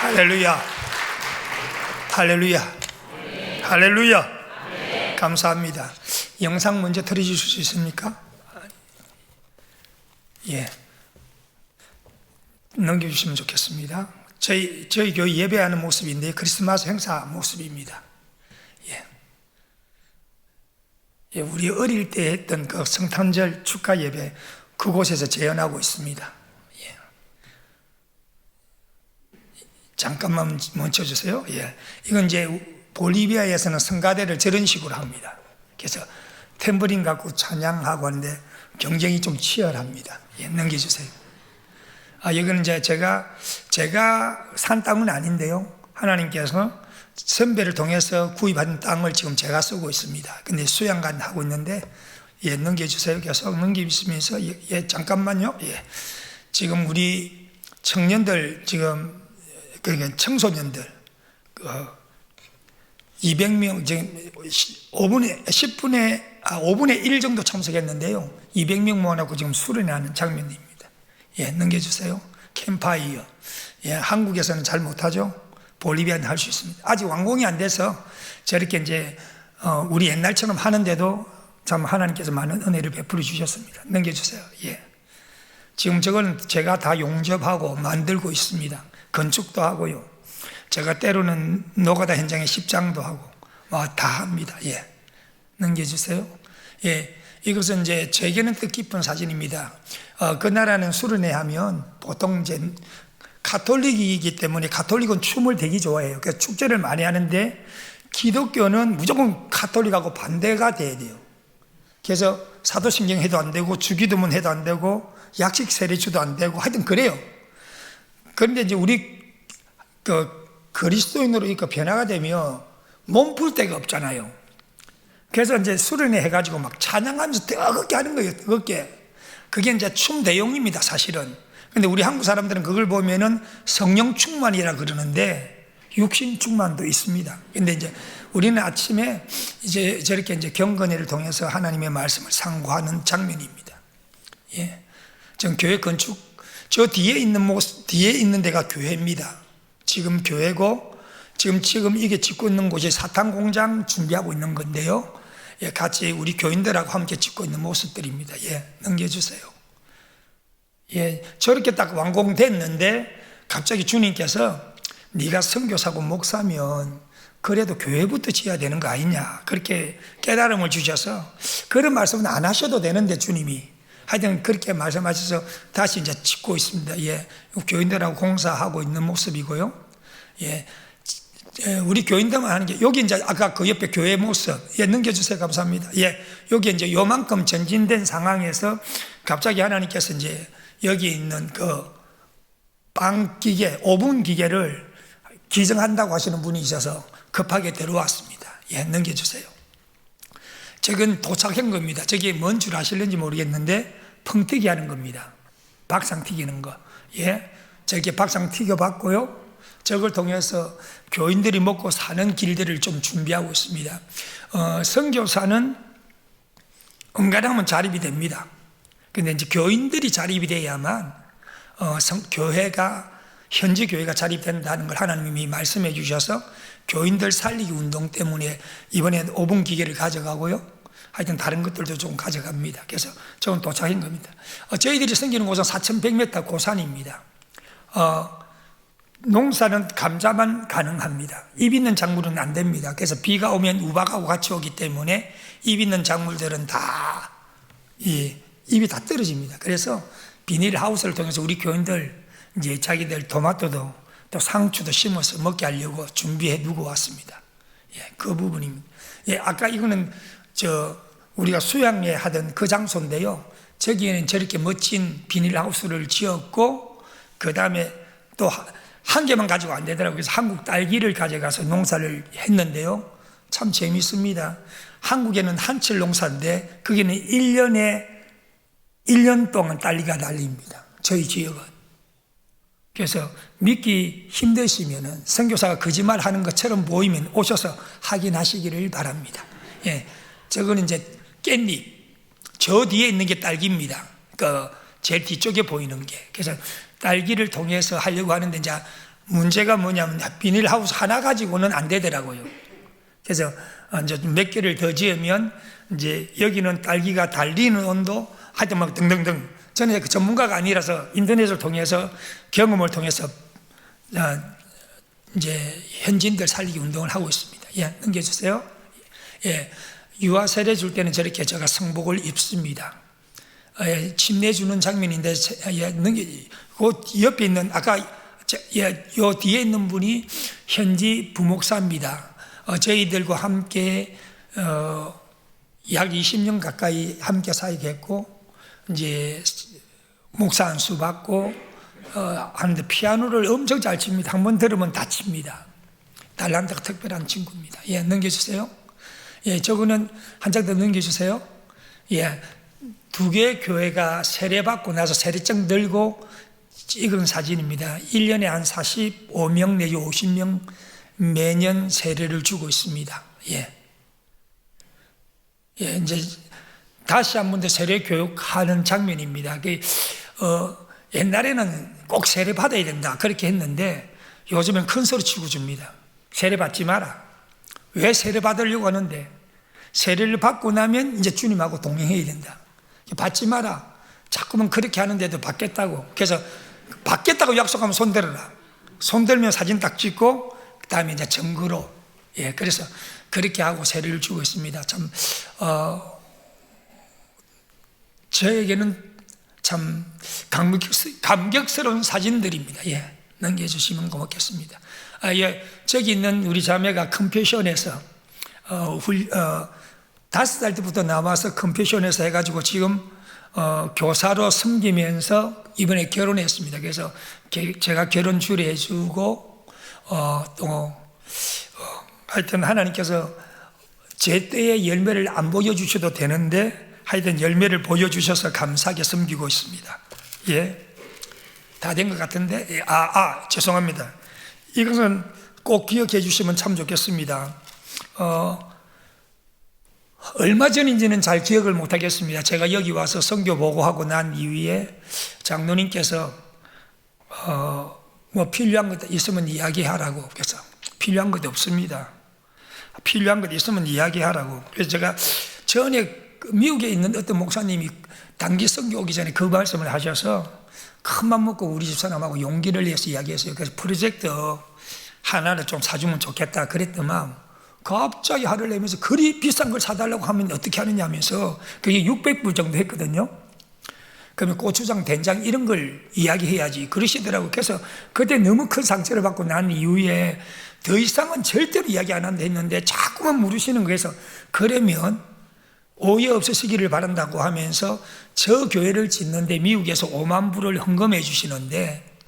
할렐루야. 할렐루야. 할렐루야. 감사합니다. 영상 먼저 틀어주실 수 있습니까? 예. 넘겨주시면 좋겠습니다. 저희 교회 예배하는 모습인데 크리스마스 행사 모습입니다. 예. 예, 우리 어릴 때 했던 그 성탄절 축하 예배 그곳에서 재현하고 있습니다. 예. 잠깐만 멈춰주세요. 예. 이건 이제 볼리비아에서는 성가대를 저런 식으로 합니다. 그래서 탬버린 갖고 찬양하고 하는데 경쟁이 좀 치열합니다. 예, 넘겨주세요. 여기는 이제 제가 산 땅은 아닌데요. 하나님께서 선배를 통해서 구입한 땅을 지금 제가 쓰고 있습니다. 근데 수양관 하고 있는데, 예, 넘겨주세요. 계속 넘기시면서, 예, 잠깐만요. 예. 지금 우리 청년들, 지금, 그러니까 청소년들, 200명, 지금 5분의 1 정도 참석했는데요. 200명 모아놓고 지금 수련하는 장면입니다. 예, 넘겨주세요. 캠파이어. 예, 한국에서는 잘 못하죠. 볼리비아는 할 수 있습니다. 아직 완공이 안 돼서 저렇게 이제, 우리 옛날처럼 하는데도 참 하나님께서 많은 은혜를 베풀어 주셨습니다. 넘겨주세요. 예. 지금 저건 제가 다 용접하고 만들고 있습니다. 건축도 하고요. 제가 때로는 노가다 현장에 십장도 하고, 다 합니다. 예. 넘겨주세요. 예. 이것은 이제 제게는 뜻깊은 사진입니다. 그 나라는 수련회 하면 보통 이제 가톨릭이기 때문에 가톨릭은 춤을 되게 좋아해요. 그래서 축제를 많이 하는데 기독교는 무조건 가톨릭하고 반대가 돼야 돼요. 그래서 사도신경 해도 안 되고 주기도문 해도 안 되고 약식 세례주도 안 되고 하여튼 그래요. 그런데 이제 우리 그리스도인으로 이렇게 변화가 되면 몸풀 데가 없잖아요. 그래서 이제 수련회 해가지고 막 찬양하면서 뜨겁게 하는 거예요. 뜨겁게. 그게 이제 춤 대용입니다, 사실은. 근데 우리 한국 사람들은 그걸 보면은 성령 충만이라 그러는데 육신 충만도 있습니다. 근데 이제 우리는 아침에 이제 저렇게 이제 경건회를 통해서 하나님의 말씀을 상고하는 장면입니다. 예. 지금 교회 건축, 저 뒤에 있는 데가 교회입니다. 지금 교회고, 지금 이게 짓고 있는 곳이 사탕 공장 준비하고 있는 건데요. 예, 같이 우리 교인들하고 함께 짓고 있는 모습들입니다. 예, 넘겨주세요. 예, 저렇게 딱 완공됐는데 갑자기 주님께서 네가 선교사고 목사면 그래도 교회부터 지어야 되는 거 아니냐, 그렇게 깨달음을 주셔서 그런 말씀은 안 하셔도 되는데 주님이 하여튼 그렇게 말씀하셔서 다시 이제 짓고 있습니다. 예, 교인들하고 공사하고 있는 모습이고요. 예, 우리 교인들만 하는 게, 여기 이제 아까 그 옆에 교회 모습, 예, 넘겨주세요. 감사합니다. 예, 여기 이제 요만큼 전진된 상황에서 갑자기 하나님께서 이제 여기 있는 그 빵 기계, 오븐 기계를 기증한다고 하시는 분이 있어서 급하게 들어왔습니다. 예, 넘겨주세요. 저건 도착한 겁니다. 저게 뭔 줄 아실는지 모르겠는데 펑튀기 하는 겁니다. 박상 튀기는 거. 예, 저렇게 박상 튀겨봤고요. 저걸 통해서 교인들이 먹고 사는 길들을 좀 준비하고 있습니다. 선교사는 은가량은 자립이 됩니다. 근데 이제 교인들이 자립이 돼야만 현지 교회가 자립된다는 걸 하나님이 말씀해 주셔서 교인들 살리기 운동 때문에 이번에 5분 기계를 가져가고요. 하여튼 다른 것들도 좀 가져갑니다. 그래서 저건 도착인 겁니다. 저희들이 섬기는 곳은 4,100m 고산입니다. 농사는 감자만 가능합니다. 잎 있는 작물은 안 됩니다. 그래서 비가 오면 우박하고 같이 오기 때문에 잎 있는 작물들은 다 잎이 다 떨어집니다. 그래서 비닐하우스를 통해서 우리 교인들 이제 자기들 토마토도 또 상추도 심어서 먹게 하려고 준비해 두고 왔습니다. 예, 그 부분입니다. 예, 아까 이거는 우리가 수양회 하던 그 장소인데요. 저기에는 저렇게 멋진 비닐하우스를 지었고, 그 다음에 또 한 개만 가지고 안 되더라고요. 그래서 한국 딸기를 가져가서 농사를 했는데요. 참 재밌습니다. 한국에는 한철 농사인데 거기는 1년 동안 딸기가 달립니다. 저희 지역은. 그래서 믿기 힘드시면 선교사가 거짓말 하는 것처럼 보이면 오셔서 확인하시기를 바랍니다. 예, 저거는 이제 깻잎. 저 뒤에 있는 게 딸기입니다. 제일 뒤쪽에 보이는 게. 그래서 딸기를 통해서 하려고 하는데 이제 문제가 뭐냐면 비닐하우스 하나 가지고는 안 되더라고요. 그래서 이제 몇 개를 더 지으면 이제 여기는 딸기가 달리는 온도 하여튼 막 등등등. 저는 그 전문가가 아니라서 인터넷을 통해서 경험을 통해서 이제 현지인들 살리기 운동을 하고 있습니다. 예, 넘겨주세요. 예, 유아 세례 줄 때는 저렇게 제가 성복을 입습니다. 예, 침례 주는 장면인데, 예, 그 옆에 있는 아까 요 뒤에 있는 분이 현지 부목사입니다. 저희들과 함께 약 20년 가까이 함께 사역했고, 이제 목사 안수 받고 하는데 피아노를 엄청 잘 칩니다. 한번 들으면 다 칩니다. 달란트가 특별한 친구입니다. 예, 넘겨주세요. 예, 저거는 한 장 더 넘겨주세요. 예, 2개의 교회가 세례받고 나서 세례증 들고 찍은 사진입니다. 1년에 한 45명 내지 50명 매년 세례를 주고 있습니다. 예. 예, 이제 다시 한 번 더 세례 교육하는 장면입니다. 옛날에는 꼭 세례 받아야 된다 그렇게 했는데 요즘엔 큰 소리 치고 줍니다. 세례 받지 마라. 왜 세례 받으려고 하는데 세례를 받고 나면 이제 주님하고 동행해야 된다. 받지 마라. 자꾸만 그렇게 하는데도 받겠다고. 그래서 받겠다고 약속하면 손 들어라. 손 들면 사진 딱 찍고 그 다음에 이제 증거로. 예, 그래서 그렇게 하고 세례를 주고 있습니다. 참 저에게는 참 감격스러운 사진들입니다. 예, 넘겨주시면 고맙겠습니다. 예, 저기 있는 우리 자매가 컴패션에서 5살 때부터 나와서 컴패션에서 해가지고 지금 교사로 섬기면서 이번에 결혼했습니다. 그래서 제가 결혼 주례해주고 또 하여튼 하나님께서 제 때의 열매를 안 보여주셔도 되는데 하여튼 열매를 보여주셔서 감사하게 섬기고 있습니다. 예, 다 된 것 같은데. 예, 죄송합니다. 이것은 꼭 기억해 주시면 참 좋겠습니다. 얼마 전인지는 잘 기억을 못 하겠습니다. 제가 여기 와서 선교 보고하고 난 이후에 장로님께서 뭐 필요한 것 있으면 이야기하라고. 그래서 필요한 것 없습니다. 필요한 것 있으면 이야기하라고. 그래서 제가 전에 미국에 있는 어떤 목사님이 단기 선교 오기 전에 그 말씀을 하셔서 큰맘 먹고 우리 집사람하고 용기를 내서 이야기했어요. 그래서 프로젝트 하나를 좀 사주면 좋겠다 그랬더만 갑자기 화를 내면서 그리 비싼 걸 사달라고 하면 어떻게 하느냐 하면서 그게 600불 정도 했거든요. 그러면 고추장, 된장 이런 걸 이야기해야지 그러시더라고요. 그래서 그때 너무 큰 상처를 받고 난 이후에 더 이상은 절대로 이야기 안 한다 했는데 자꾸만 물으시는 거에서 그러면 오해 없으시기를 바란다고 하면서 저 교회를 짓는데 미국에서 5만 불을 헌금해 주시는데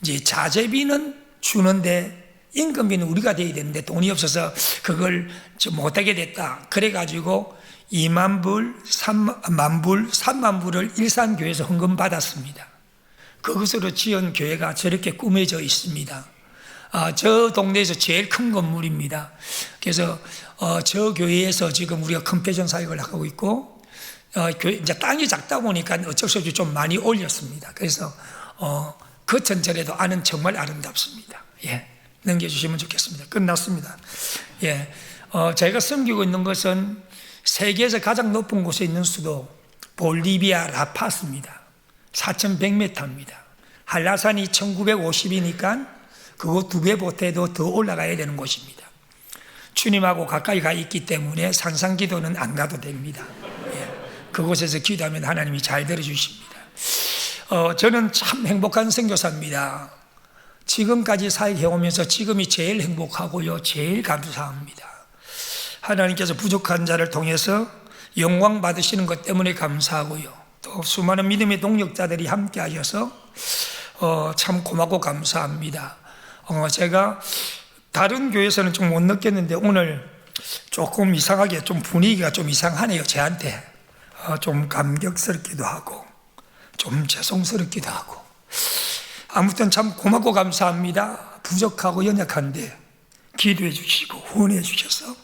이제 자재비는 주는데 임금비는 우리가 돼야 되는데 돈이 없어서 그걸 못하게 됐다. 그래가지고 2만 불, 3만 불, 3만 불을 일산교회에서 헌금 받았습니다. 그것으로 지은 교회가 저렇게 꾸며져 있습니다. 저 동네에서 제일 큰 건물입니다. 그래서 저 교회에서 지금 우리가 컴패션 사역을 하고 있고 이제 땅이 작다 보니까 어쩔 수 없이 좀 많이 올렸습니다. 그래서 그 전철에도 안은 정말 아름답습니다. 예, 넘겨주시면 좋겠습니다. 끝났습니다. 예, 제가 섬기고 있는 것은 세계에서 가장 높은 곳에 있는 수도 볼리비아 라파스입니다. 4,100m입니다. 한라산이 1950이니까 그거 2배 보태도 더 올라가야 되는 곳입니다. 주님하고 가까이 가 있기 때문에 산상기도는 안 가도 됩니다. 예, 그곳에서 기도하면 하나님이 잘 들어주십니다. 저는 참 행복한 선교사입니다. 지금까지 사역해오면서 지금이 제일 행복하고요, 제일 감사합니다. 하나님께서 부족한 자를 통해서 영광 받으시는 것 때문에 감사하고요, 또 수많은 믿음의 동력자들이 함께 하셔서 참 고맙고 감사합니다. 제가 다른 교회에서는 좀 못 느꼈는데 오늘 조금 이상하게 좀 분위기가 좀 이상하네요. 저한테 좀 감격스럽기도 하고 좀 죄송스럽기도 하고 아무튼 참 고맙고 감사합니다. 부족하고 연약한데 기도해 주시고 후원해 주셔서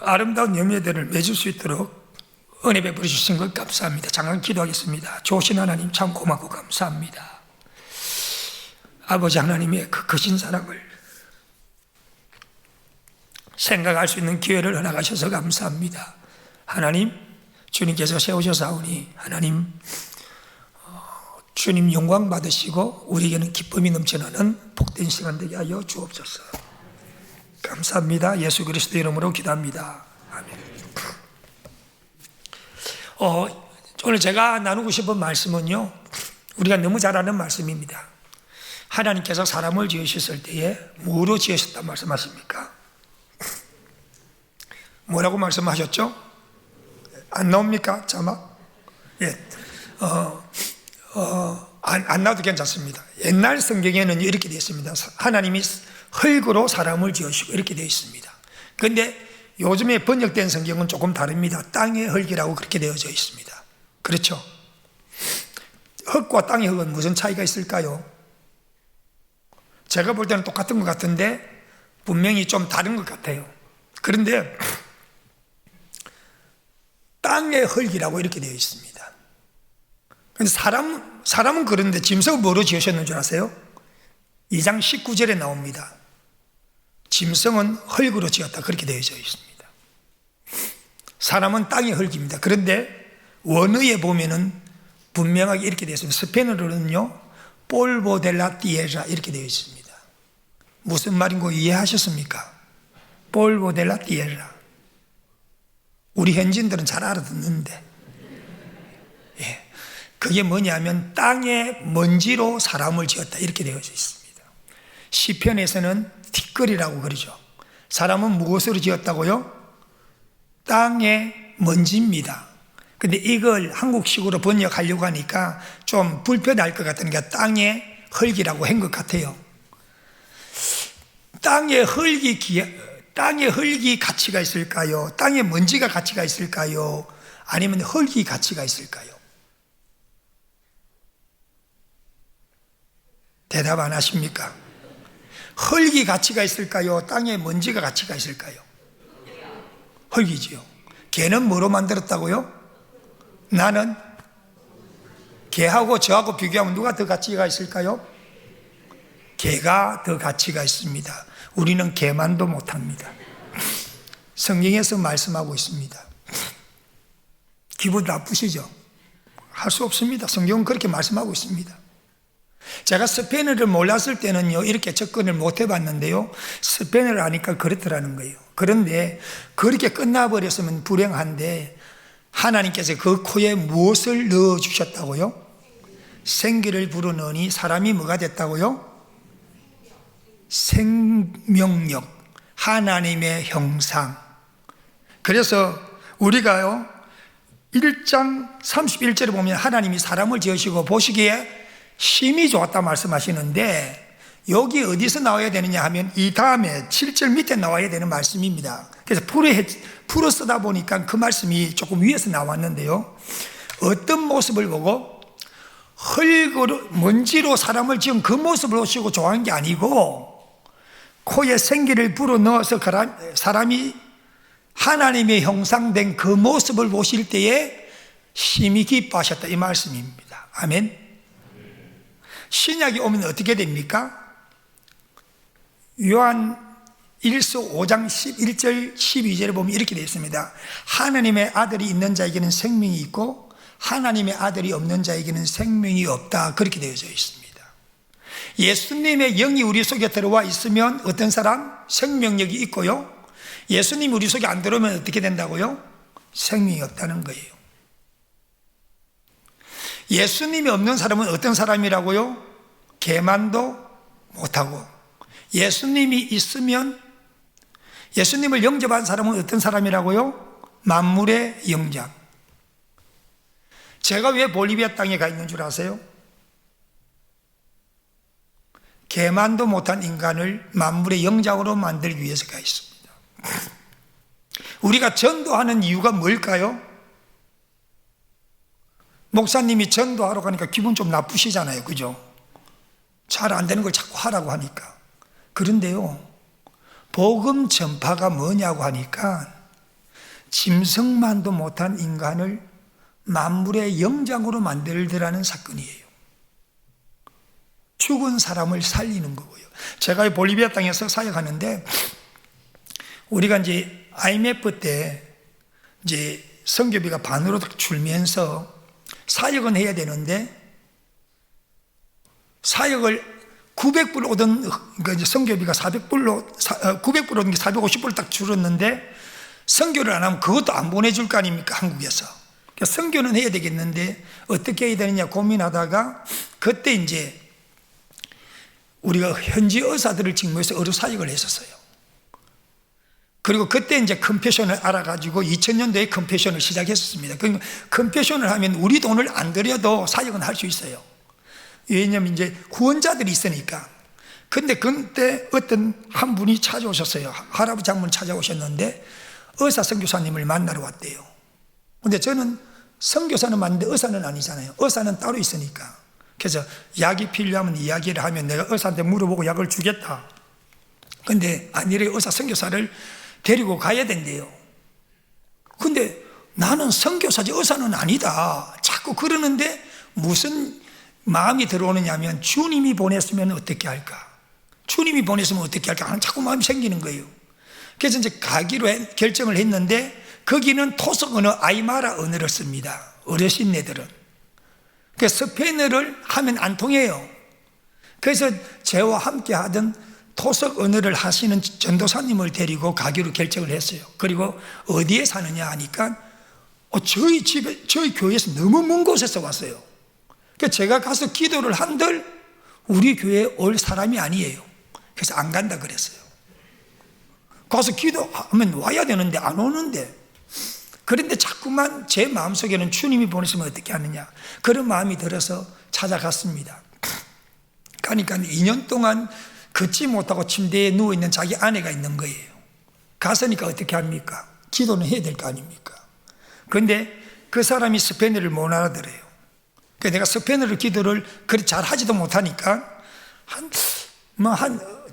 아름다운 열매들을 맺을 수 있도록 은혜 베풀어 주신 것 감사합니다. 잠깐 기도하겠습니다. 좋으신 하나님 참 고맙고 감사합니다. 아버지 하나님의 그 크신 사랑을 생각할 수 있는 기회를 허락하셔서 감사합니다. 하나님, 주님께서 세우셔사오니 하나님, 주님 영광 받으시고 우리에게는 기쁨이 넘쳐나는 복된 시간 되게 하여 주옵소서. 감사합니다. 예수 그리스도 이름으로 기도합니다. 아멘. 오늘 제가 나누고 싶은 말씀은요, 우리가 너무 잘 아는 말씀입니다. 하나님께서 사람을 지으셨을 때에 뭐로 지으셨다 말씀하십니까? 뭐라고 말씀하셨죠? 안 나옵니까? 자막? 예. 안 나와도 괜찮습니다. 옛날 성경에는 이렇게 되어 있습니다. 하나님이 흙으로 사람을 지으시고 이렇게 되어 있습니다. 그런데 요즘에 번역된 성경은 조금 다릅니다. 땅의 흙이라고 그렇게 되어져 있습니다. 그렇죠? 흙과 땅의 흙은 무슨 차이가 있을까요? 제가 볼 때는 똑같은 것 같은데 분명히 좀 다른 것 같아요. 그런데 땅의 흙이라고 이렇게 되어 있습니다. 근데 사람은 그런데 짐승은 뭐로 지으셨는 줄 아세요? 2장 19절에 나옵니다. 짐승은 흙으로 지었다 그렇게 되어져 있습니다. 사람은 땅의 흙입니다. 그런데 원어에 보면은 분명하게 이렇게 되어 있습니다. 스페인어로는요, polvo de la tierra 이렇게 되어 있습니다. 무슨 말인고 이해하셨습니까? polvo de la tierra. 우리 현지인들은 잘 알아듣는데, 예, 그게 뭐냐면 땅의 먼지로 사람을 지었다 이렇게 되어져 있습니다. 시편에서는 티끌이라고 그러죠. 사람은 무엇으로 지었다고요? 땅의 먼지입니다. 근데 이걸 한국식으로 번역하려고 하니까 좀 불편할 것 같으니까 땅의 흙이라고 한 것 같아요. 땅의 흙이 가치가 있을까요? 땅의 먼지가 가치가 있을까요? 아니면 흙이 가치가 있을까요? 대답 안 하십니까? 흙이 가치가 있을까요? 땅의 먼지가 가치가 있을까요? 흙이지요. 개는 뭐로 만들었다고요? 나는 개하고 저하고 비교하면 누가 더 가치가 있을까요? 개가 더 가치가 있습니다. 우리는 개만도 못합니다. 성경에서 말씀하고 있습니다. 기분 나쁘시죠? 할 수 없습니다. 성경은 그렇게 말씀하고 있습니다. 제가 스페인어를 몰랐을 때는요, 이렇게 접근을 못 해봤는데요, 스페인어를 아니까 그렇더라는 거예요. 그런데 그렇게 끝나버렸으면 불행한데 하나님께서 그 코에 무엇을 넣어주셨다고요? 생기를 불어넣으니 사람이 뭐가 됐다고요? 생명력, 하나님의 형상. 그래서 우리가요, 1장 31절에 보면 하나님이 사람을 지으시고 보시기에 심히 좋았다 말씀하시는데, 여기 어디서 나와야 되느냐 하면 이 다음에 7절 밑에 나와야 되는 말씀입니다. 그래서 풀어 쓰다 보니까 그 말씀이 조금 위에서 나왔는데요, 어떤 모습을 보고 흙으로 먼지로 사람을 지은 그 모습을 보시고 좋아한 게 아니고 코에 생기를 불어넣어서 사람이 하나님의 형상된 그 모습을 보실 때에 심히 기뻐하셨다 이 말씀입니다. 아멘. 신약이 오면 어떻게 됩니까? 요한 1서 5장 11절 12절에 보면 이렇게 되어 있습니다. 하나님의 아들이 있는 자에게는 생명이 있고 하나님의 아들이 없는 자에게는 생명이 없다 그렇게 되어져 있습니다. 예수님의 영이 우리 속에 들어와 있으면 어떤 사람? 생명력이 있고요, 예수님이 우리 속에 안 들어오면 어떻게 된다고요? 생명이 없다는 거예요. 예수님이 없는 사람은 어떤 사람이라고요? 개만도 못하고, 예수님이 있으면, 예수님을 영접한 사람은 어떤 사람이라고요? 만물의 영장. 제가 왜 볼리비아 땅에 가 있는 줄 아세요? 개만도 못한 인간을 만물의 영장으로 만들기 위해서 가 있습니다. 우리가 전도하는 이유가 뭘까요? 목사님이 전도하러 가니까 기분 좀 나쁘시잖아요, 그죠? 잘 안 되는 걸 자꾸 하라고 하니까. 그런데요, 복음 전파가 뭐냐고 하니까 짐승만도 못한 인간을 만물의 영장으로 만들더라는 사건이에요. 죽은 사람을 살리는 거고요. 제가 볼리비아 땅에서 사역하는데, 우리가 이제 IMF 때 이제 선교비가 반으로 줄면서 사역은 해야 되는데, 사역을 900불 오던, 그러니까 이제 선교비가 900불 오던 게 450불 딱 줄었는데, 선교를 안 하면 그것도 안 보내줄 거 아닙니까, 한국에서. 그러니까 선교는 해야 되겠는데 어떻게 해야 되느냐 고민하다가, 그때 이제 우리가 현지 의사들을 직무해서 의료 사역을 했었어요. 그리고 그때 이제 컴패션을 알아가지고 2000년도에 컴패션을 시작했었습니다. 그러니까 컴패션을 하면 우리 돈을 안 들여도 사역은 할 수 있어요. 왜냐하면 이제 후원자들이 있으니까. 근데 그때 어떤 한 분이 찾아오셨어요. 할아버지 한 분 찾아오셨는데 의사 선교사님을 만나러 왔대요. 근데 저는 선교사는 맞는데 의사는 아니잖아요. 의사는 따로 있으니까. 그래서 약이 필요하면 이야기를 하면 내가 의사한테 물어보고 약을 주겠다. 근데 아니래, 의사 선교사를 데리고 가야 된대요. 근데 나는 선교사지 의사는 아니다 자꾸 그러는데, 무슨 마음이 들어오느냐면, 주님이 보냈으면 어떻게 할까, 주님이 보냈으면 어떻게 할까 하는 자꾸 마음이 생기는 거예요. 그래서 이제 가기로 결정을 했는데, 거기는 토속 언어 아이마라 언어를 씁니다, 어르신네들은. 그래서 스페인어를 하면 안 통해요. 그래서 저와 함께 하던 토속 언어를 하시는 전도사님을 데리고 가기로 결정을 했어요. 그리고 어디에 사느냐 하니까 저희 집에, 저희 교회에서 너무 먼 곳에서 왔어요. 그래서 제가 가서 기도를 한들 우리 교회에 올 사람이 아니에요. 그래서 안 간다 그랬어요. 가서 기도하면 와야 되는데 안 오는데, 그런데 자꾸만 제 마음속에는 주님이 보내시면 어떻게 하느냐, 그런 마음이 들어서 찾아갔습니다. 그러니까 2년 동안 걷지 못하고 침대에 누워있는 자기 아내가 있는 거예요. 갔으니까 어떻게 합니까? 기도는 해야 될 거 아닙니까? 그런데 그 사람이 스페인어를 못 알아들어요. 그래서 내가 스페인어를 기도를 그리 잘 하지도 못하니까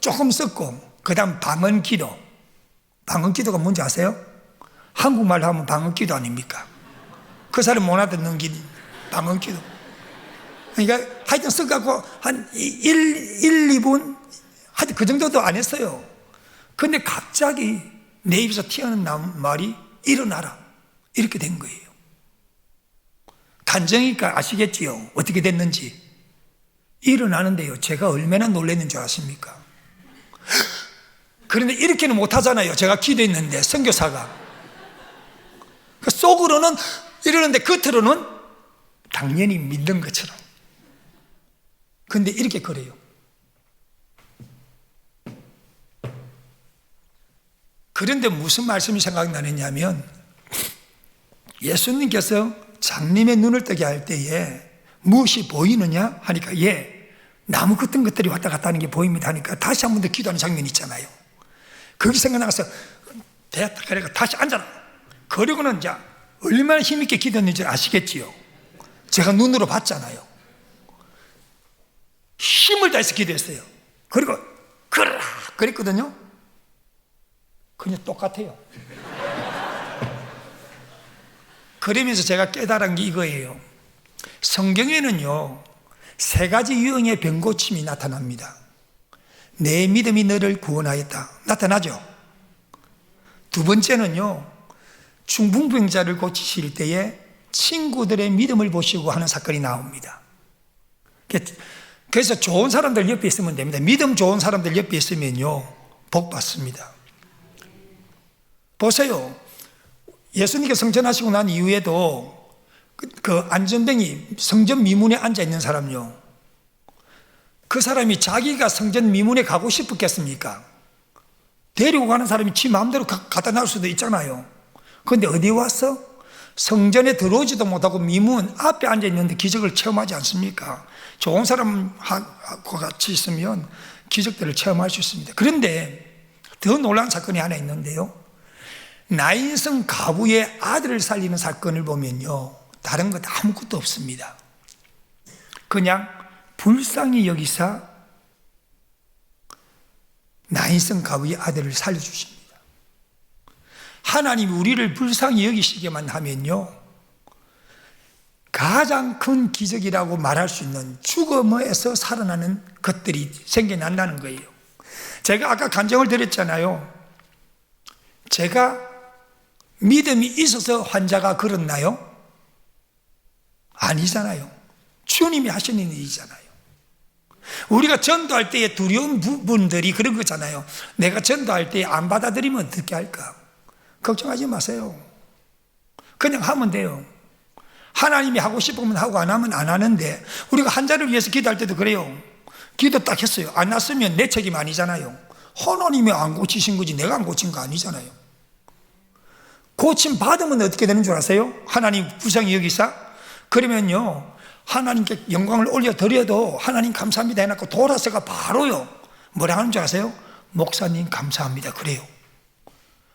조금 썼고, 그 다음 방언 기도. 방언 기도가 뭔지 아세요? 한국말로 하면 방언 기도 아닙니까? 그 사람 못 알아듣는 게 방언 기도. 그러니까 하여튼 써갖고 한 2분 하여튼 그 정도도 안 했어요. 근데 갑자기 내 입에서 튀어나온 말이 일어나라, 이렇게 된 거예요. 간증이니까 아시겠지요, 어떻게 됐는지. 일어나는데요, 제가 얼마나 놀랐는 줄 아십니까? 그런데 이렇게는 못하잖아요, 제가 기도했는데, 선교사가. 그 속으로는 이러는데 겉으로는 당연히 믿는 것처럼. 근데 이렇게 그래요. 그런데 무슨 말씀이 생각나느냐면, 예수님께서 장님의 눈을 뜨게 할 때에 무엇이 보이느냐 하니까, 나무 같은 것들이 왔다 갔다 하는 게 보입니다 하니까 다시 한 번 더 기도하는 장면이 있잖아요. 거기 생각나서 됐다, 그래가 다시 앉아라. 그러고는 이제 얼마나 힘있게 기도했는지 아시겠지요? 제가 눈으로 봤잖아요. 힘을 다해서 기도했어요. 그리고 그러라 그랬거든요. 그냥 똑같아요. 그러면서 제가 깨달은 게 이거예요. 성경에는요, 3가지 유형의 병고침이 나타납니다. 내 믿음이 너를 구원하였다, 나타나죠. 두 번째는요, 중풍병자를 고치실 때에 친구들의 믿음을 보시고 하는 사건이 나옵니다. 그래서 좋은 사람들 옆에 있으면 됩니다. 믿음 좋은 사람들 옆에 있으면요, 복 받습니다. 보세요. 예수님께 성전하시고 난 이후에도 그 안전병이 성전 미문에 앉아 있는 사람요, 그 사람이 자기가 성전 미문에 가고 싶었겠습니까? 데리고 가는 사람이 지 마음대로 갖다 놔올 수도 있잖아요. 그런데 어디 와서 성전에 들어오지도 못하고 미문 앞에 앉아 있는데 기적을 체험하지 않습니까? 좋은 사람하고 같이 있으면 기적들을 체험할 수 있습니다. 그런데 더 놀라운 사건이 하나 있는데요, 나인성 가부의 아들을 살리는 사건을 보면요, 다른 것 아무것도 없습니다. 그냥 불쌍히 여기사 나인성 가부의 아들을 살려주십니다. 하나님이 우리를 불쌍히 여기시게만 하면요, 가장 큰 기적이라고 말할 수 있는 죽음에서 살아나는 것들이 생겨난다는 거예요. 제가 아까 간증을 드렸잖아요. 제가 믿음이 있어서 환자가 걸었나요? 아니잖아요. 주님이 하시는 일이잖아요. 우리가 전도할 때에 두려운 부분들이 그런 거잖아요. 내가 전도할 때 안 받아들이면 어떻게 할까? 걱정하지 마세요. 그냥 하면 돼요. 하나님이 하고 싶으면 하고 안 하면 안 하는데, 우리가 환자를 위해서 기도할 때도 그래요. 기도 딱 했어요. 안 났으면 내 책임 아니잖아요. 하나님이 안 고치신 거지 내가 안 고친 거 아니잖아요. 고침 받으면 어떻게 되는 줄 아세요? 하나님 불쌍히 여기사? 그러면요, 하나님께 영광을 올려드려도 하나님 감사합니다 해놓고 돌아서가 바로요, 뭐라 하는 줄 아세요? 목사님 감사합니다 그래요.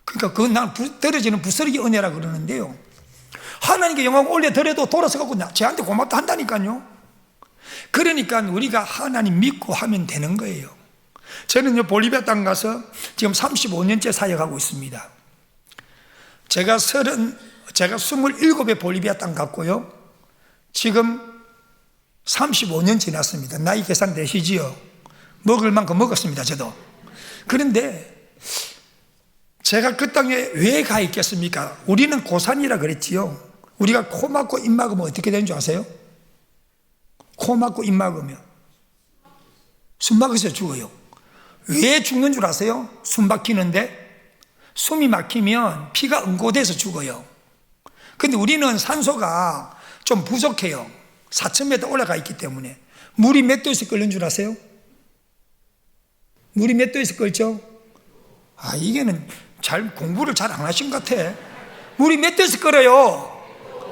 그러니까 그건 난 떨어지는 부스러기 은혜라 그러는데요, 하나님께 영광을 올려드려도 돌아서가고 저한테 고맙다 한다니까요. 그러니까 우리가 하나님 믿고 하면 되는 거예요. 저는요, 볼리비아 땅 가서 지금 35년째 사역하고 있습니다. 제가 27에 볼리비아 땅 갔고요, 지금 35년 지났습니다. 나이 계산 되시지요? 먹을 만큼 먹었습니다, 저도. 그런데 제가 그 땅에 왜 가 있겠습니까? 우리는 고산이라 그랬지요. 우리가 코 막고 입 막으면 어떻게 되는 줄 아세요? 코 막고 입 막으면 숨 막혀서 죽어요. 왜 죽는 줄 아세요? 숨 막히는데 숨이 막히면 피가 응고돼서 죽어요. 근데 우리는 산소가 좀 부족해요. 4,000m 올라가 있기 때문에. 물이 몇 도에서 끓는 줄 아세요? 물이 몇 도에서 끓죠? 이게는 공부를 잘 안 하신 것 같아. 물이 몇 도에서 끓어요?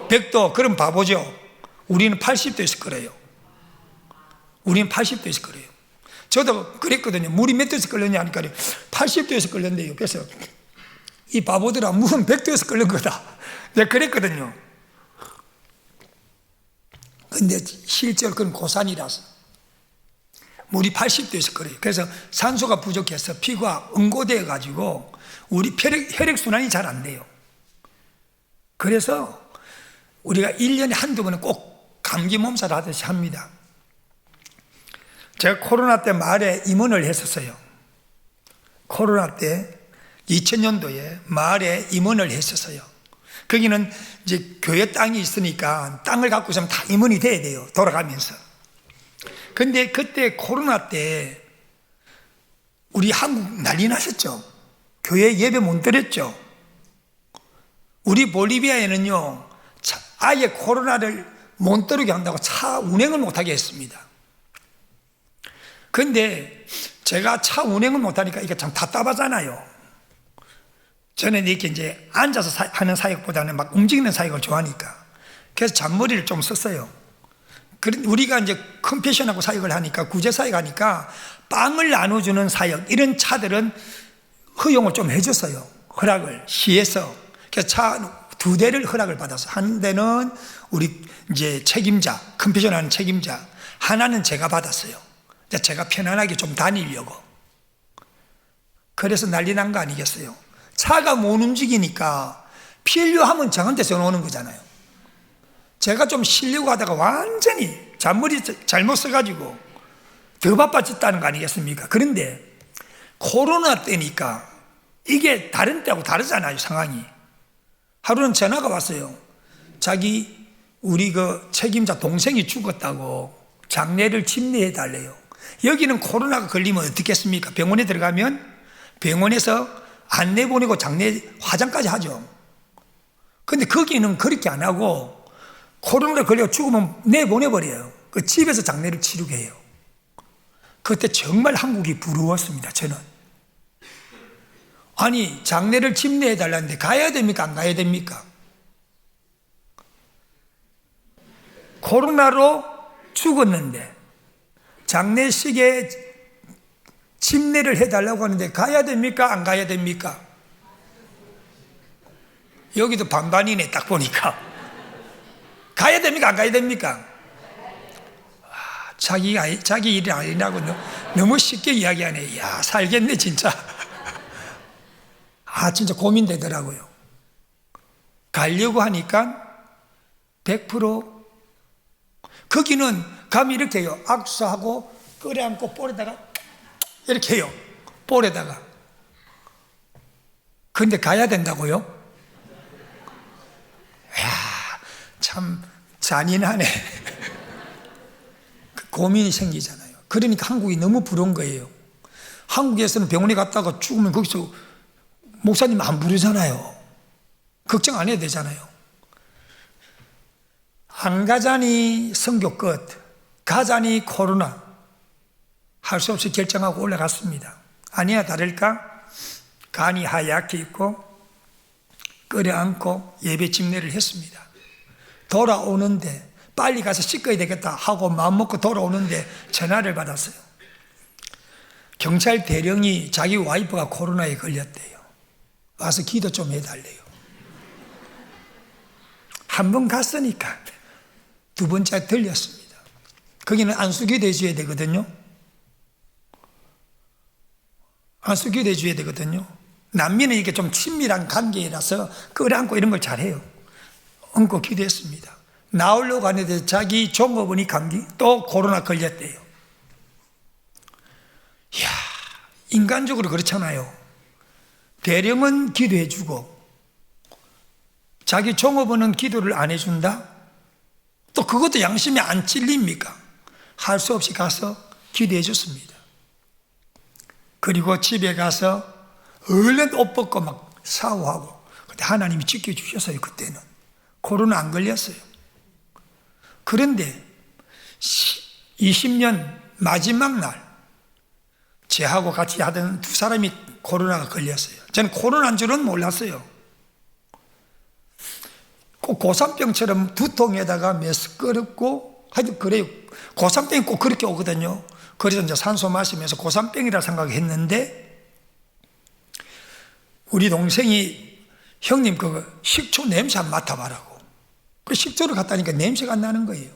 100도. 그럼 바보죠. 우리는 80도에서 끓어요. 우리는 80도에서 끓어요. 저도 그랬거든요. 물이 몇 도에서 끓느냐 하니까 80도에서 끓는데요. 그래서 이 바보들아, 물은 100도에서 끓는 거다, 내가 그랬거든요. 근데 실제로 그건 고산이라서 물이 80도에서 끓어요. 그래서 산소가 부족해서 피가 응고되어 가지고 우리 혈액순환이 잘 안 돼요. 그래서 우리가 1년에 한두 번은 꼭 감기 몸살 하듯이 합니다. 제가 코로나 때 마을에 임원을 했었어요. 코로나 때 2000년도에 마을에 임원을 했었어요. 거기는 이제 교회 땅이 있으니까 땅을 갖고 있으면 다 임원이 돼야 돼요, 돌아가면서. 근데 그때 코로나 때 우리 한국 난리 나셨죠. 교회 예배 못 드렸죠. 우리 볼리비아에는요, 아예 코로나를 못 들게 한다고 차 운행을 못하게 했습니다. 근데 제가 차 운행을 못하니까 이게 참 답답하잖아요. 저는 이렇게 이제 앉아서 하는 사역보다는 막 움직이는 사역을 좋아하니까. 그래서 잔머리를 좀 썼어요. 우리가 이제 컴패션하고 사역을 하니까, 구제 사역 하니까 빵을 나눠주는 사역, 이런 차들은 허용을 좀 해줬어요. 허락을 시에서. 그래서 차 2대를 허락을 받아서, 한 대는 우리 이제 책임자, 컴패션 하는 책임자, 하나는 제가 받았어요. 제가 편안하게 좀 다니려고. 그래서 난리 난 거 아니겠어요? 차가 못 움직이니까 필요하면 저한테 전화 오는 거잖아요. 제가 좀 쉬려고 하다가 완전히 잔머리 잘못 써가지고 더 바빠졌다는 거 아니겠습니까? 그런데 코로나 때니까 이게 다른 때하고 다르잖아요, 상황이. 하루는 전화가 왔어요. 우리 그 책임자 동생이 죽었다고 장례를 침례해 달래요. 여기는 코로나가 걸리면 어떻겠습니까? 병원에 들어가면 병원에서 안내 보내고 장례 화장까지 하죠. 근데 거기는 그렇게 안 하고 코로나에 걸려 죽으면 내보내버려요. 그 집에서 장례를 치르게 해요. 그때 정말 한국이 부러웠습니다, 저는. 아니, 장례를 침례해 달라는데 가야 됩니까, 안 가야 됩니까? 코로나로 죽었는데 장례식에 침례를 해달라고 하는데 가야 됩니까, 안 가야 됩니까? 여기도 반반이네, 딱 보니까. 가야 됩니까, 안 가야 됩니까? 자기 일이 아니라고 너무 쉽게 이야기하네. 이야, 살겠네 진짜. 진짜 고민되더라고요. 가려고 하니까 100% 거기는 가면 이렇게 해요. 악수하고 끌어안고 볼에다가 이렇게 해요. 볼에다가. 근데 가야 된다고요? 이야, 참 잔인하네. 고민이 생기잖아요. 그러니까 한국이 너무 부러운 거예요. 한국에서는 병원에 갔다가 죽으면 거기서 목사님 안 부르잖아요. 걱정 안 해도 되잖아요. 안 가자니 선교 끝, 가자니 코로나. 할 수 없이 결정하고 올라갔습니다. 아니나 다를까 간이 하얗게 있고 끌어안고 예배 집례를 했습니다. 돌아오는데 빨리 가서 씻어야 되겠다 하고 마음먹고 돌아오는데 전화를 받았어요. 경찰 대령이 자기 와이프가 코로나에 걸렸대요. 와서 기도 좀 해달래요. 한 번 갔으니까 두 번째 들렸습니다. 거기는 안수기도 해줘야 되거든요. 안수기도 해줘야 되거든요. 난민은 이게 좀 친밀한 관계라서 끌어안고 이런 걸 잘해요. 얹고 기도했습니다. 나오려고 하는데 자기 종업원이 감기 또 코로나 걸렸대요. 이야, 인간적으로 그렇잖아요. 대령은 기도해주고 자기 종업원은 기도를 안 해준다? 또 그것도 양심이 안 찔립니까? 할 수 없이 가서 기도해 줬습니다. 그리고 집에 가서 얼른 옷 벗고 막 샤워하고. 근데 하나님이 지켜주셨어요. 그때는 코로나 안 걸렸어요. 그런데 20년 마지막 날 저하고 같이 하던 두 사람이 코로나가 걸렸어요. 저는 코로나인 줄은 몰랐어요. 꼭 고산병처럼 두통에다가 메스꺼럽고 하여튼 그래요. 고산병이 꼭 그렇게 오거든요. 그래서 이제 산소 마시면서 고산병이라 생각했는데 우리 동생이 형님 그거 식초 냄새 안 맡아봐라고. 그 식초를 갖다니까 냄새가 안 나는 거예요.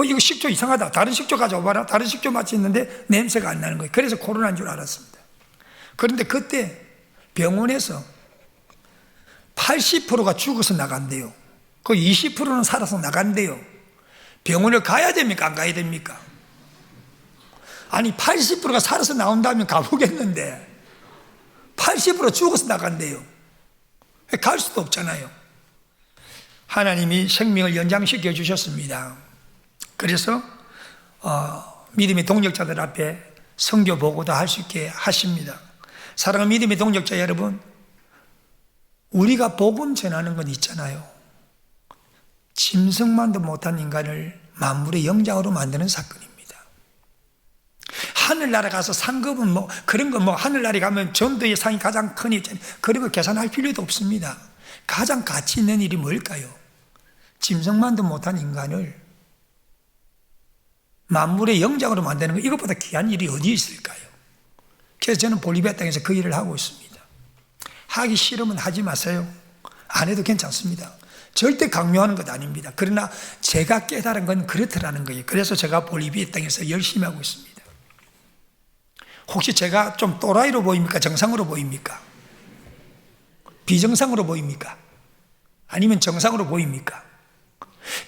이거 식초 이상하다. 다른 식초 가져와봐라. 다른 식초 마치는데 냄새가 안 나는 거예요. 그래서 코로나인 줄 알았습니다. 그런데 그때 병원에서 80%가 죽어서 나간대요. 그 20%는 살아서 나간대요. 병원을 가야 됩니까? 안 가야 됩니까? 아니 80%가 살아서 나온다면 가보겠는데 80% 죽어서 나간대요. 갈 수도 없잖아요. 하나님이 생명을 연장시켜 주셨습니다. 그래서 믿음의 동력자들 앞에 선교 보고도 할 수 있게 하십니다. 사랑하는 믿음의 동력자 여러분, 우리가 복음 전하는 건 있잖아요. 짐승만도 못한 인간을 만물의 영장으로 만드는 사건입니다. 하늘나라 가서 상급은 그런 거 하늘나라에 가면 전도의 상이 가장 크니 그런 거 계산할 필요도 없습니다. 가장 가치 있는 일이 뭘까요? 짐승만도 못한 인간을 만물의 영장으로 만드는 거, 이것보다 귀한 일이 어디 있을까요? 그래서 저는 볼리비아 땅에서 그 일을 하고 있습니다. 하기 싫으면 하지 마세요. 안 해도 괜찮습니다. 절대 강요하는 것 아닙니다. 그러나 제가 깨달은 건 그렇더라는 거예요. 그래서 제가 볼리비아 땅에서 열심히 하고 있습니다. 혹시 제가 좀 또라이로 보입니까? 정상으로 보입니까? 비정상으로 보입니까? 아니면 정상으로 보입니까?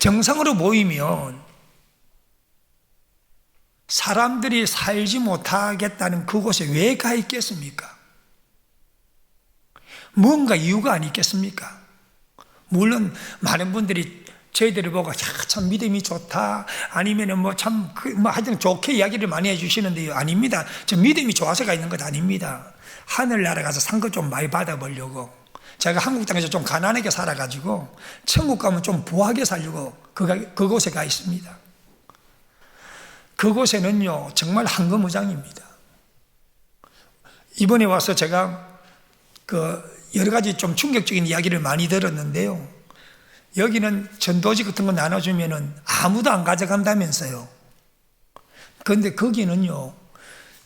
정상으로 보이면 사람들이 살지 못하겠다는 그곳에 왜 가 있겠습니까? 뭔가 이유가 아니겠습니까? 물론 많은 분들이 저희들을 보고 참 믿음이 좋다, 아니면 하여튼 좋게 이야기를 많이 해주시는데요. 아닙니다. 저 믿음이 좋아서 가 있는 것 아닙니다. 하늘나라 가서 상급 좀 많이 받아보려고. 제가 한국 땅에서 좀 가난하게 살아가지고 천국 가면 좀 부하게 살려고 그곳에 가 있습니다. 그곳에는요 정말 황금무장입니다. 이번에 와서 제가 여러 가지 좀 충격적인 이야기를 많이 들었는데요. 여기는 전도지 같은 거 나눠주면은 아무도 안 가져간다면서요. 그런데 거기는요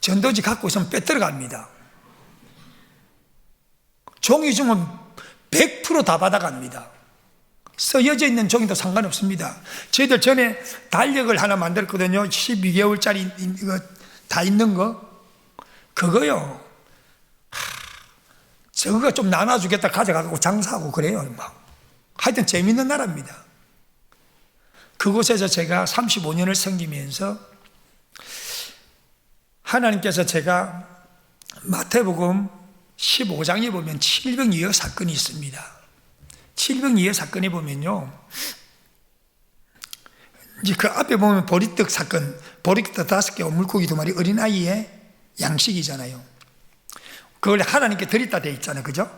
전도지 갖고 있으면 빼들어갑니다. 종이 주면 100% 다 받아갑니다. 쓰여져 있는 종이도 상관없습니다. 저희들 전에 달력을 하나 만들었거든요. 12개월짜리 이거 다 있는 거. 그거요. 저거 좀 나눠주겠다 가져가고 장사하고 그래요. 하여튼 재밌는 나라입니다. 그곳에서 제가 35년을 섬기면서 하나님께서 제가 마태복음 15장에 보면 칠병이어 사건이 있습니다. 칠병이어 사건에 보면요, 이제 그 앞에 보면 보리떡 사건, 보리떡 5개와 물고기 2마리, 어린아이의 양식이잖아요. 그걸 하나님께 드렸다 되어 있잖아요. 그죠?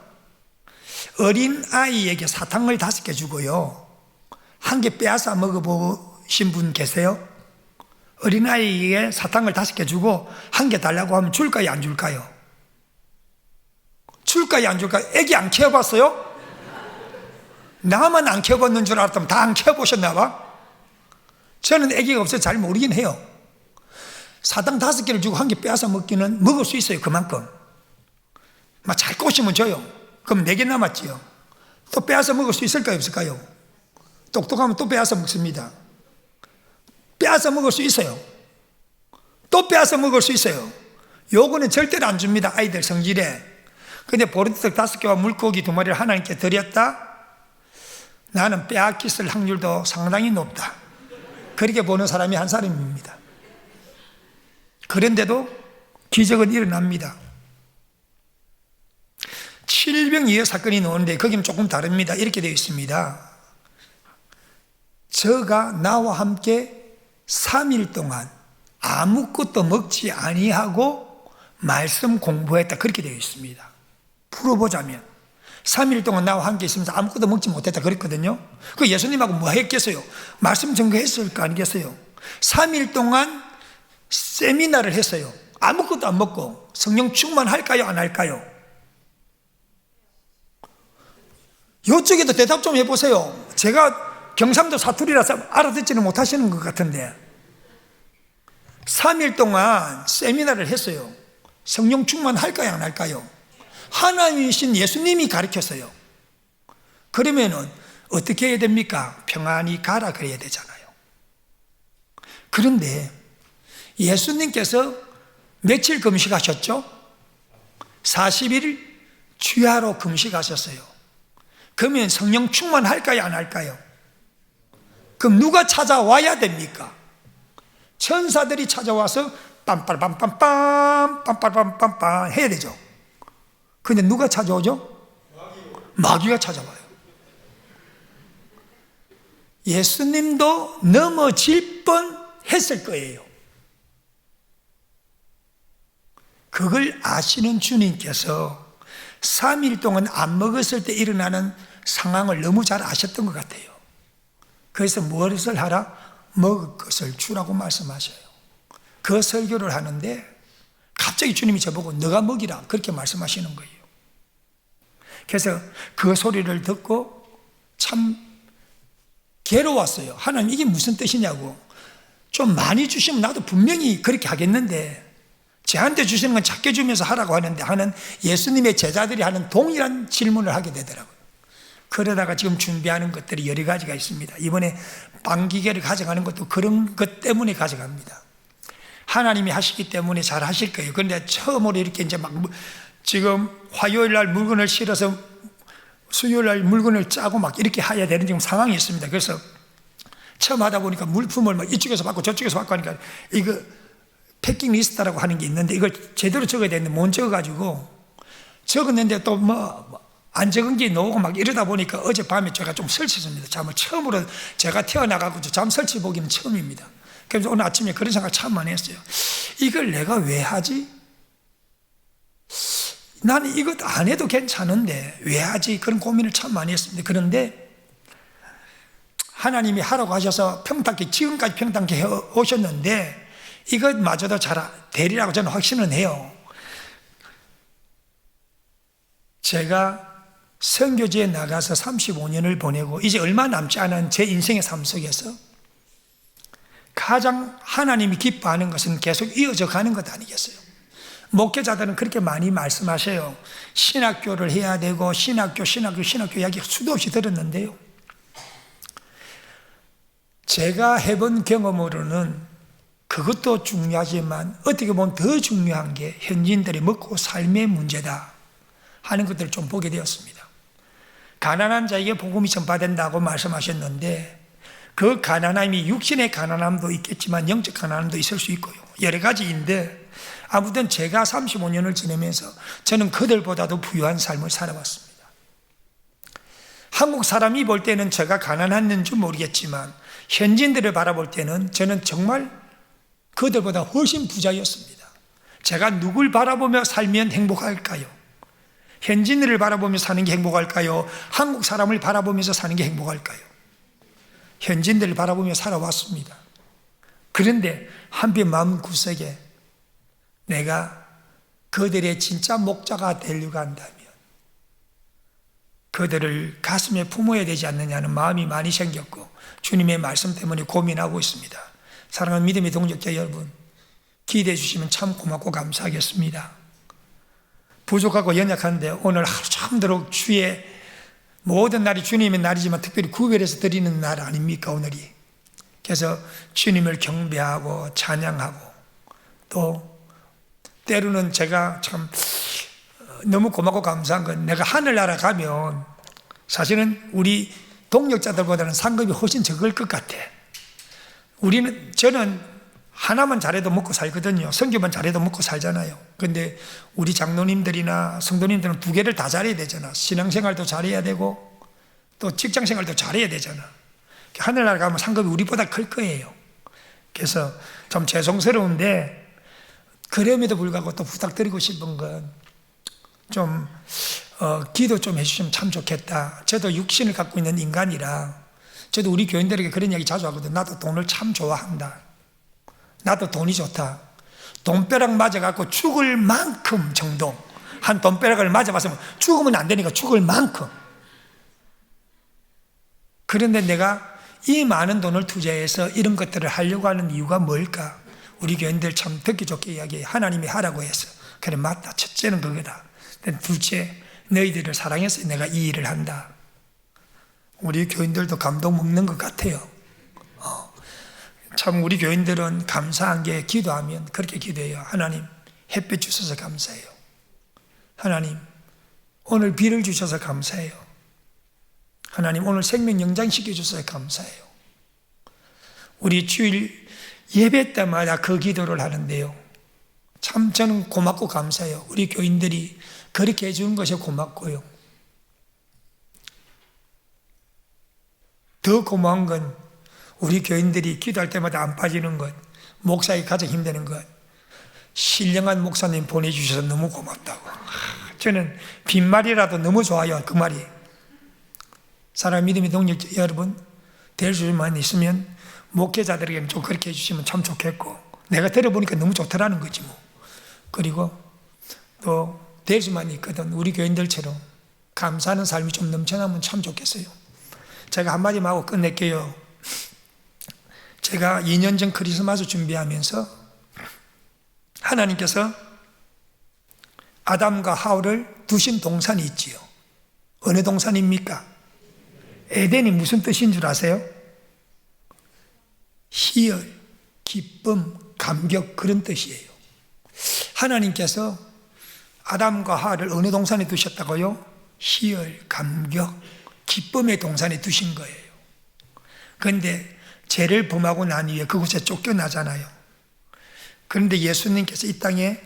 어린아이에게 사탕을 5개 주고요, 1개 빼앗아 먹어보신 분 계세요? 어린아이에게 사탕을 5개 주고 1개 달라고 하면 줄까요, 안 줄까요? 줄까요, 안 줄까요? 애기 안 키워봤어요? 나만 안 키워봤는 줄 알았더니 다 안 키워보셨나 봐. 저는 애기가 없어서 잘 모르긴 해요. 사탕 5개를 주고 1개 빼앗아 먹기는 먹을 수 있어요. 그만큼 막 잘 꼬시면 줘요. 그럼 4개 남았지요. 또 빼앗아 먹을 수 있을까요, 없을까요? 똑똑하면 또 빼앗아 먹습니다. 빼앗아 먹을 수 있어요. 또 빼앗아 먹을 수 있어요. 요거는 절대로 안 줍니다, 아이들 성질에. 근데 보리떡 5개와 물고기 2마리를 하나님께 드렸다? 나는 빼앗겼을 확률도 상당히 높다, 그렇게 보는 사람이 한 사람입니다. 그런데도 기적은 일어납니다. 칠병이어 사건이 나오는데 거기는 조금 다릅니다. 이렇게 되어 있습니다. 저가 나와 함께 3일 동안 아무것도 먹지 아니하고 말씀 공부했다, 그렇게 되어 있습니다. 풀어보자면 3일 동안 나와 함께 있으면서 아무것도 먹지 못했다 그랬거든요. 그 예수님하고 뭐 했겠어요? 말씀 전거했을 거 아니겠어요? 3일 동안 세미나를 했어요. 아무것도 안 먹고. 성령 충만할까요, 안 할까요? 이쪽에도 대답 좀 해보세요. 제가 경상도 사투리라서 알아듣지는 못하시는 것 같은데 3일 동안 세미나를 했어요. 성령 충만할까요, 안 할까요? 하나님이신 예수님이 가르쳤어요. 그러면은 어떻게 해야 됩니까? 평안히 가라 그래야 되잖아요. 그런데 예수님께서 며칠 금식하셨죠? 40일 주야로 금식하셨어요. 그러면 성령 충만할까요, 안 할까요? 그럼 누가 찾아와야 됩니까? 천사들이 찾아와서 빰빠밤빰빰 빰빠밤빰빰 해야 되죠. 근데 누가 찾아오죠? 마귀가 찾아와요. 예수님도 넘어질 뻔 했을 거예요. 그걸 아시는 주님께서 3일 동안 안 먹었을 때 일어나는 상황을 너무 잘 아셨던 것 같아요. 그래서 무엇을 하라? 먹을 것을 주라고 말씀하셔요. 그 설교를 하는데 갑자기 주님이 저보고 너가 먹이라 그렇게 말씀하시는 거예요. 그래서 그 소리를 듣고 참 괴로웠어요. 하나님, 이게 무슨 뜻이냐고. 좀 많이 주시면 나도 분명히 그렇게 하겠는데 저한테 주시는 건 작게 주면서 하라고 하는 예수님의 제자들이 하는 동일한 질문을 하게 되더라고요. 그러다가 지금 준비하는 것들이 여러 가지가 있습니다. 이번에 빵기계를 가져가는 것도 그런 것 때문에 가져갑니다. 하나님이 하시기 때문에 잘 하실 거예요. 그런데 처음으로 이렇게 이제 막 지금 화요일 날 물건을 실어서 수요일 날 물건을 짜고 막 이렇게 해야 되는 지금 상황이 있습니다. 그래서 처음 하다 보니까 물품을 막 이쪽에서 받고 저쪽에서 받고 하니까 이거 패킹 리스트라고 하는 게 있는데 이걸 제대로 적어야 되는데 못 적어가지고 적었는데 또 뭐 안 적은 게 나오고 막 이러다 보니까 어젯밤에 제가 좀 설쳤습니다. 잠을 처음으로 제가 태어나가고 잠 설치 보기는 처음입니다. 그래서 오늘 아침에 그런 생각 참 많이 했어요. 이걸 내가 왜 하지? 나는 이것 안 해도 괜찮은데 왜 하지? 그런 고민을 참 많이 했습니다. 그런데 하나님이 하라고 하셔서 평탄케, 지금까지 평탄케 오셨는데 이것마저도 잘 되리라고 저는 확신은 해요. 제가 선교지에 나가서 35년을 보내고 이제 얼마 남지 않은 제 인생의 삶 속에서 가장 하나님이 기뻐하는 것은 계속 이어져 가는 것 아니겠어요? 목회자들은 그렇게 많이 말씀하셔요. 신학교를 해야 되고 신학교 이야기 수도 없이 들었는데요, 제가 해본 경험으로는 그것도 중요하지만 어떻게 보면 더 중요한 게 현지인들이 먹고 삶의 문제다 하는 것들을 좀 보게 되었습니다. 가난한 자에게 복음이 전파된다고 말씀하셨는데 그 가난함이 육신의 가난함도 있겠지만 영적 가난함도 있을 수 있고요. 여러 가지인데 아무튼 제가 35년을 지내면서 저는 그들보다도 부유한 삶을 살아왔습니다. 한국 사람이 볼 때는 제가 가난했는 줄 모르겠지만 현지인들을 바라볼 때는 저는 정말 그들보다 훨씬 부자였습니다. 제가 누굴 바라보며 살면 행복할까요? 현지인들을 바라보며 사는 게 행복할까요? 한국 사람을 바라보면서 사는 게 행복할까요? 현지인들을 바라보며 살아왔습니다. 그런데 한편 마음구석에 내가 그들의 진짜 목자가 되려고 한다면 그들을 가슴에 품어야 되지 않느냐는 마음이 많이 생겼고 주님의 말씀 때문에 고민하고 있습니다. 사랑하는 믿음의 동역자 여러분, 기대해 주시면 참 고맙고 감사하겠습니다. 부족하고 연약한데 오늘 하루 종일 주의 모든 날이 주님의 날이지만 특별히 구별해서 드리는 날 아닙니까 오늘이. 그래서 주님을 경배하고 찬양하고 또 때로는 제가 참 너무 고맙고 감사한 건 내가 하늘나라 가면 사실은 우리 동역자들보다는 상급이 훨씬 적을 것 같아. 저는 하나만 잘해도 먹고 살거든요. 선교만 잘해도 먹고 살잖아요. 근데 우리 장로님들이나 성도님들은 두 개를 다 잘해야 되잖아. 신앙생활도 잘해야 되고 또 직장생활도 잘해야 되잖아. 하늘나라 가면 상급이 우리보다 클 거예요. 그래서 좀 죄송스러운데 그럼에도 불구하고 또 부탁드리고 싶은 건 좀 기도 좀 해주시면 참 좋겠다. 저도 육신을 갖고 있는 인간이라 저도 우리 교인들에게 그런 이야기 자주 하거든. 나도 돈을 참 좋아한다. 나도 돈이 좋다. 돈벼락 맞아갖고 죽을 만큼 정도 한 돈벼락을 맞아봤으면 죽으면 안 되니까 죽을 만큼. 그런데 내가 이 많은 돈을 투자해서 이런 것들을 하려고 하는 이유가 뭘까? 우리 교인들 참 듣기 좋게 이야기해. 하나님이 하라고 해서. 그래 맞다. 첫째는 그거다. 둘째, 너희들을 사랑해서 내가 이 일을 한다. 우리 교인들도 감동 먹는 것 같아요. 참 우리 교인들은 감사한 게 기도하면 그렇게 기도해요. 하나님 햇빛 주셔서 감사해요. 하나님 오늘 비를 주셔서 감사해요. 하나님 오늘 생명 연장시켜 주셔서 감사해요. 우리 주일 예배 때마다 그 기도를 하는데요. 참 저는 고맙고 감사해요. 우리 교인들이 그렇게 해주는 것이 고맙고요. 더 고마운 건 우리 교인들이 기도할 때마다 안 빠지는 것, 목사에게 가장 힘드는 것, 신령한 목사님 보내주셔서 너무 고맙다고. 저는 빈말이라도 너무 좋아요. 그 말이. 사람 믿음의 동력 여러분, 될 수만 있으면 목회자들에게는 좀 그렇게 해주시면 참 좋겠고 내가 들어보니까 너무 좋더라는 거지 뭐. 그리고 또 될 수만 있거든. 우리 교인들처럼 감사하는 삶이 좀 넘쳐나면 참 좋겠어요. 제가 한마디만 하고 끝낼게요. 제가 2년 전 크리스마스 준비하면서 하나님께서 아담과 하와를 두신 동산이 있지요. 어느 동산입니까? 에덴이 무슨 뜻인 줄 아세요? 희열, 기쁨, 감격 그런 뜻이에요. 하나님께서 아담과 하와를 어느 동산에 두셨다고요? 희열, 감격, 기쁨의 동산에 두신 거예요. 그런데 죄를 범하고 난 이후에 그곳에 쫓겨나잖아요. 그런데 예수님께서 이 땅에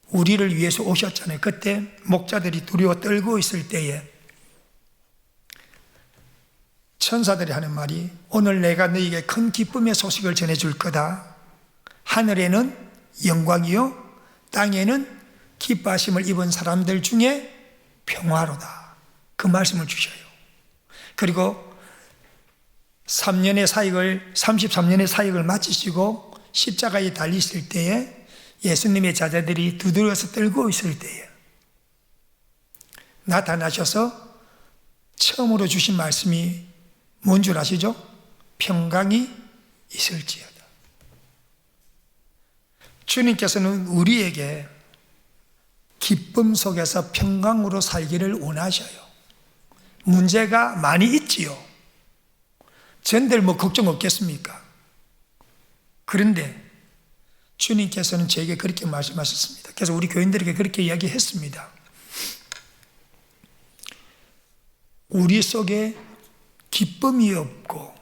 우리를 위해서 오셨잖아요. 그때 목자들이 두려워 떨고 있을 때에 천사들이 하는 말이 오늘 내가 너희에게 큰 기쁨의 소식을 전해줄 거다. 하늘에는 영광이요 땅에는 기뻐하심을 입은 사람들 중에 평화로다. 그 말씀을 주셔요. 그리고 33년의 사역을 마치시고 십자가에 달리실 때에 예수님의 제자들이 두드려서 떨고 있을 때에 나타나셔서 처음으로 주신 말씀이 뭔 줄 아시죠? 평강이 있을지어다. 주님께서는 우리에게 기쁨 속에서 평강으로 살기를 원하셔요. 문제가 많이 있지요. 전들 뭐 걱정 없겠습니까? 그런데 주님께서는 저에게 그렇게 말씀하셨습니다. 그래서 우리 교인들에게 그렇게 이야기했습니다. 우리 속에 기쁨이 없고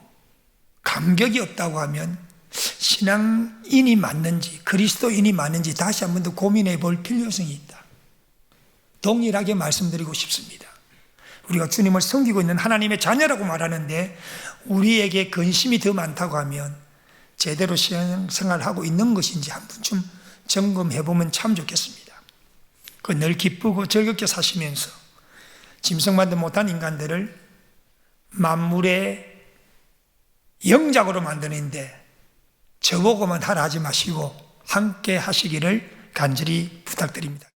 감격이 없다고 하면 신앙인이 맞는지 그리스도인이 맞는지 다시 한 번 더 고민해 볼 필요성이 있다. 동일하게 말씀드리고 싶습니다. 우리가 주님을 섬기고 있는 하나님의 자녀라고 말하는데 우리에게 근심이 더 많다고 하면 제대로 신앙생활하고 있는 것인지 한 번쯤 점검해 보면 참 좋겠습니다. 늘 기쁘고 즐겁게 사시면서 짐승만도 못한 인간들을 만물의 영작으로 만드는데 저보고만 하라 하지 마시고 함께 하시기를 간절히 부탁드립니다.